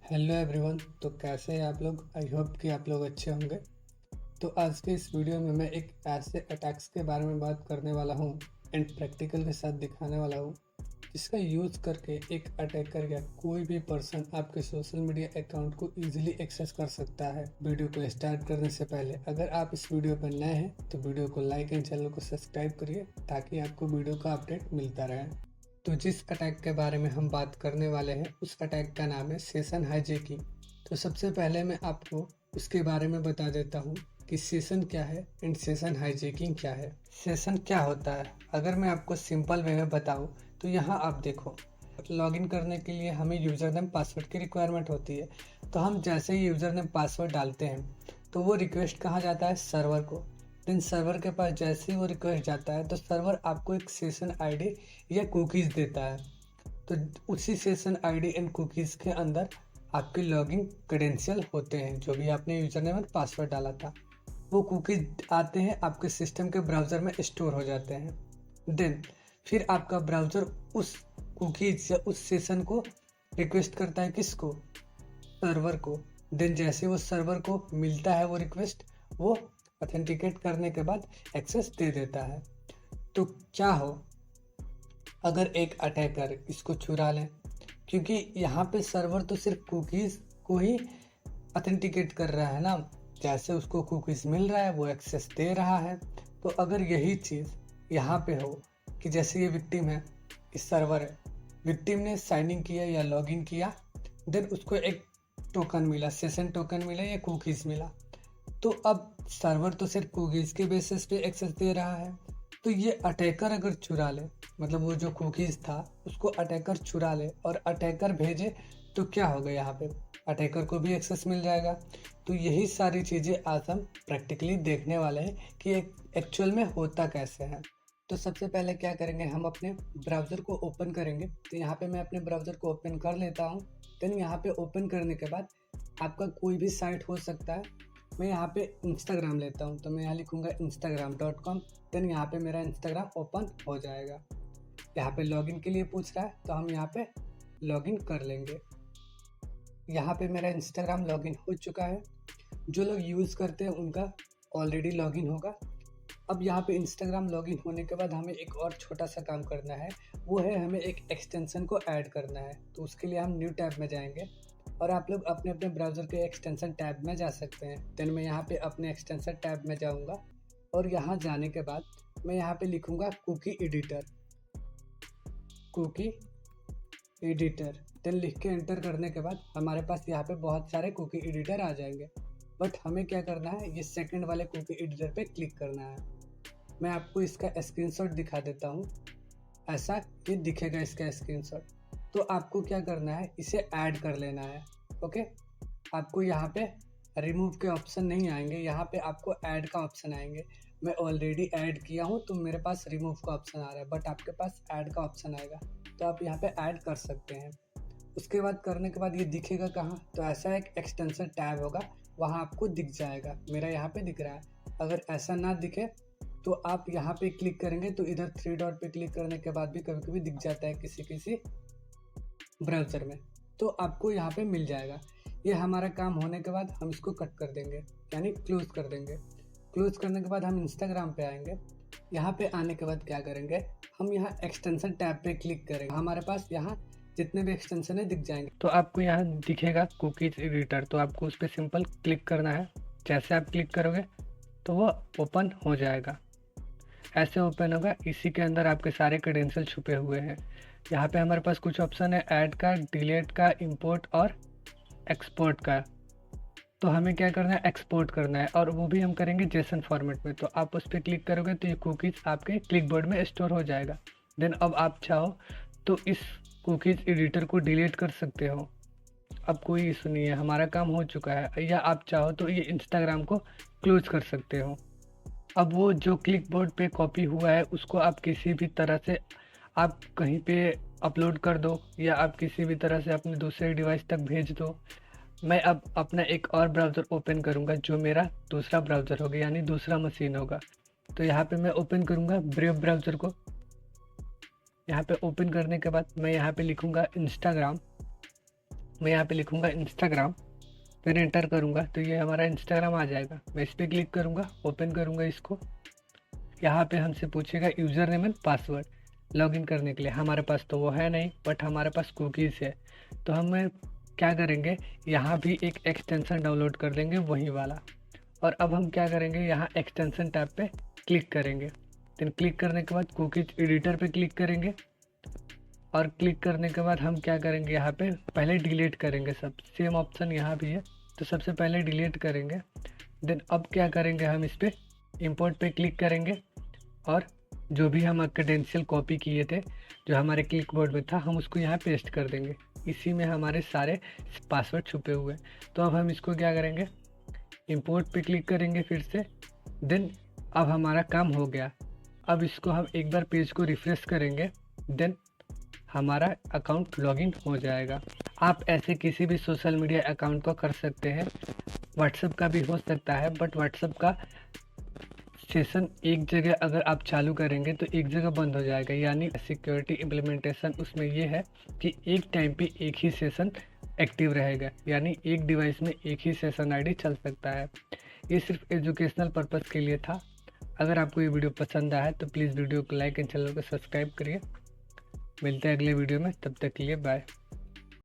Hello everyone. तो कैसे हैं आप लोग? आई होप कि आप लोग अच्छे होंगे। तो आज के इस वीडियो में मैं एक ऐसे अटैक्स के बारे में बात करने वाला हूँ एंड प्रैक्टिकल के साथ दिखाने वाला हूँ जिसका यूज़ करके एक अटैकर या कोई भी पर्सन आपके सोशल मीडिया अकाउंट को इजीली एक्सेस कर सकता है। वीडियो को स्टार्ट करने से पहले अगर आप इस वीडियो पर नए हैं तो वीडियो को लाइक एंड चैनल को सब्सक्राइब करिए ताकि आपको वीडियो का अपडेट मिलता रहे। तो जिस अटैक के बारे में हम बात करने वाले हैं उस अटैक का नाम है सेशन हाईजैकिंग। तो सबसे पहले मैं आपको उसके बारे में बता देता हूँ कि सेशन क्या है एंड सेशन हाईजैकिंग क्या है। सेशन क्या होता है, अगर मैं आपको सिंपल वे में बताऊँ तो यहाँ आप देखो, लॉगिन करने के लिए हमें यूज़र नेम पासवर्ड की रिक्वायरमेंट होती है। तो हम जैसे ही यूज़र नेम पासवर्ड डालते हैं तो वो रिक्वेस्ट कहाँ जाता है, सर्वर को। देन सर्वर के पास जैसे ही वो रिक्वेस्ट जाता है तो सर्वर आपको एक सेशन आईडी या कुकीज़ देता है। तो उसी सेशन आईडी एंड कुकीज़ के अंदर आपके लॉगिन क्रेडेंशियल होते हैं, जो भी आपने यूज़र नेम और पासवर्ड डाला था वो कुकीज़ आते हैं आपके सिस्टम के ब्राउज़र में स्टोर हो जाते हैं। देन फिर आपका ब्राउज़र उस कुकीज़ या उस सेशन को रिक्वेस्ट करता है, किसको, सर्वर को। देन जैसे वो सर्वर को मिलता है वो रिक्वेस्ट, वो ऑथेंटिकेट करने के बाद एक्सेस दे देता है। तो क्या हो अगर एक अटैकर इसको चुरा लें, क्योंकि यहाँ पे सर्वर तो सिर्फ कुकीज़ को ही ऑथेंटिकेट कर रहा है ना, जैसे उसको कुकीज़ मिल रहा है वो एक्सेस दे रहा है। तो अगर यही चीज़ यहाँ पे हो कि जैसे ये विक्टिम है, इस सर्वर है, विक्टिम ने साइन इन किया या लॉगिन किया, देन उसको एक टोकन मिला, सेशन टोकन मिला या कुकीज़ मिला। तो अब सर्वर तो सिर्फ कुकीज़ के बेसिस पे एक्सेस दे रहा है। तो ये अटैकर अगर चुरा ले, मतलब वो जो कुकीज़ था उसको अटैकर चुरा ले और अटैकर भेजे, तो क्या होगा, यहाँ पे अटैकर को भी एक्सेस मिल जाएगा। तो यही सारी चीज़ें आज हम प्रैक्टिकली देखने वाले हैं कि एक्चुअल में होता कैसे है। तो सबसे पहले क्या करेंगे, हम अपने ब्राउज़र को ओपन करेंगे। तो यहाँ पे मैं अपने ब्राउज़र को ओपन कर लेता हूँ। देन यहाँ पे ओपन करने के बाद आपका कोई भी साइट हो सकता है। मैं यहाँ पे इंस्टाग्राम लेता हूँ, तो मैं यहाँ लिखूँगा instagram.com। देन यहाँ पे मेरा इंस्टाग्राम ओपन हो जाएगा। यहाँ पे लॉगिन के लिए पूछ रहा है तो हम यहाँ पे लॉगिन कर लेंगे। यहाँ पे मेरा इंस्टाग्राम लॉगिन हो चुका है। जो लोग यूज़ करते हैं उनका ऑलरेडी लॉगिन होगा। अब यहाँ पे इंस्टाग्राम लॉगिन होने के बाद हमें एक और छोटा सा काम करना है, वो है हमें एक एक्सटेंशन को ऐड करना है। तो उसके लिए हम न्यू टैब में जाएंगे और आप लोग अपने अपने ब्राउज़र के एक्सटेंशन टैब में जा सकते हैं। देन मैं यहाँ पे अपने एक्सटेंशन टैब में जाऊँगा और यहाँ जाने के बाद मैं यहाँ पे लिखूँगा cookie editor, cookie editor. Then लिख के एंटर करने के बाद हमारे पास यहाँ पे बहुत सारे कुकी एडिटर आ जाएंगे। बट हमें क्या करना है, ये सेकंड वाले कुकी एडिटर पे क्लिक करना है। मैं आपको इसका स्क्रीनशॉट दिखा देता हूँ, ऐसा ये दिखेगा इसका स्क्रीनशॉट। तो आपको क्या करना है, इसे ऐड कर लेना है। ओके, आपको यहाँ पे रिमूव के ऑप्शन नहीं आएंगे, यहाँ पे आपको ऐड का ऑप्शन आएंगे। मैं ऑलरेडी ऐड किया हूँ तो मेरे पास रिमूव का ऑप्शन आ रहा है, बट आपके पास ऐड का ऑप्शन आएगा तो आप यहाँ पे ऐड कर सकते हैं। उसके बाद करने के बाद ये दिखेगा कहाँ, तो ऐसा एक एक्सटेंशन टैब होगा, वहाँ आपको दिख जाएगा। मेरा यहाँ पे दिख रहा है। अगर ऐसा ना दिखे तो आप यहाँ पे क्लिक करेंगे तो इधर थ्री डॉट पे क्लिक करने के बाद भी कभी कभी दिख जाता है किसी किसी ब्राउज़र में, तो आपको यहाँ पे मिल जाएगा। ये हमारा काम होने के बाद हम इसको कट कर देंगे, यानी क्लोज कर देंगे। क्लोज करने के बाद हम इंस्टाग्राम पे आएंगे। यहाँ पे आने के बाद क्या करेंगे, हम यहाँ एक्सटेंशन टैब पे क्लिक करेंगे। हमारे पास यहाँ जितने भी एक्सटेंशन है दिख जाएंगे। तो आपको यहाँ दिखेगा कुकीज एडिटर, तो आपको उस पर सिंपल क्लिक करना है। जैसे आप क्लिक करोगे तो वो ओपन हो जाएगा, ऐसे ओपन होगा। इसी के अंदर आपके सारे क्रेडेंशियल छुपे हुए हैं। यहाँ पे हमारे पास कुछ ऑप्शन है, ऐड का, डिलीट का, इंपोर्ट और एक्सपोर्ट का। तो हमें क्या करना है, एक्सपोर्ट करना है, और वो भी हम करेंगे जेसन फॉर्मेट में। तो आप उस पर क्लिक करोगे तो ये कुकीज़ आपके क्लिकबोर्ड में स्टोर हो जाएगा। देन अब आप चाहो तो इस कुकीज़ एडिटर को डिलीट कर सकते हो, अब कोई इशू नहीं है, हमारा काम हो चुका है। या आप चाहो तो ये इंस्टाग्राम को क्लोज कर सकते हो। अब वो जो क्लिक बोर्ड पे कॉपी हुआ है उसको आप किसी भी तरह से आप कहीं पे अपलोड कर दो, या आप किसी भी तरह से अपने दूसरे डिवाइस तक भेज दो। मैं अब अपना एक और ब्राउज़र ओपन करूँगा जो मेरा दूसरा ब्राउज़र होगा, यानी दूसरा मशीन होगा। तो यहाँ पे मैं ओपन करूँगा ब्रेव ब्राउज़र को। यहाँ पे ओपन करने के बाद मैं यहाँ पे लिखूँगा इंस्टाग्राम। मैं यहाँ पे लिखूँगा इंस्टाग्राम, फिर एंटर करूँगा तो ये हमारा इंस्टाग्राम आ जाएगा। मैं इस पर क्लिक करूँगा, ओपन करूँगा इसको। यहाँ पे हमसे पूछेगा user name and password login करने के लिए। हमारे पास तो वो है नहीं, बट हमारे पास कुकीज़ है। तो हमें क्या करेंगे, यहाँ भी एक एक्सटेंशन डाउनलोड कर देंगे वही वाला। और अब हम क्या करेंगे, यहाँ एक्सटेंशन टैब पे क्लिक करेंगे। देन क्लिक करने के बाद कुकीज एडिटर पे क्लिक करेंगे। और क्लिक करने के बाद हम क्या करेंगे, यहाँ पे पहले डिलीट करेंगे सब। सेम ऑप्शन यहाँ भी है, तो सबसे पहले डिलीट करेंगे। देन अब क्या करेंगे, हम इस पर इम्पोर्ट पे क्लिक करेंगे और जो भी हम क्रेडेंशियल कॉपी किए थे जो हमारे क्लिक बोर्ड में था, हम उसको यहाँ पेस्ट कर देंगे। इसी में हमारे सारे पासवर्ड छुपे हुए हैं। तो अब हम इसको क्या करेंगे, इंपोर्ट पे क्लिक करेंगे फिर से। देन अब हमारा काम हो गया। अब इसको हम एक बार पेज को रिफ्रेश करेंगे, देन हमारा अकाउंट लॉगिन हो जाएगा। आप ऐसे किसी भी सोशल मीडिया अकाउंट को कर सकते हैं। व्हाट्सएप का भी हो सकता है, बट व्हाट्सएप का सेशन एक जगह अगर आप चालू करेंगे तो एक जगह बंद हो जाएगा। यानी सिक्योरिटी इम्प्लीमेंटेशन उसमें ये है कि एक टाइम पे एक ही सेशन एक्टिव रहेगा, यानी एक डिवाइस में एक ही सेशन आईडी चल सकता है। ये सिर्फ एजुकेशनल पर्पज़ के लिए था। अगर आपको ये वीडियो पसंद आया तो प्लीज़ वीडियो को लाइक एंड चैनल को सब्सक्राइब करिए। मिलते हैं अगले वीडियो में, तब तक के लिए बाय।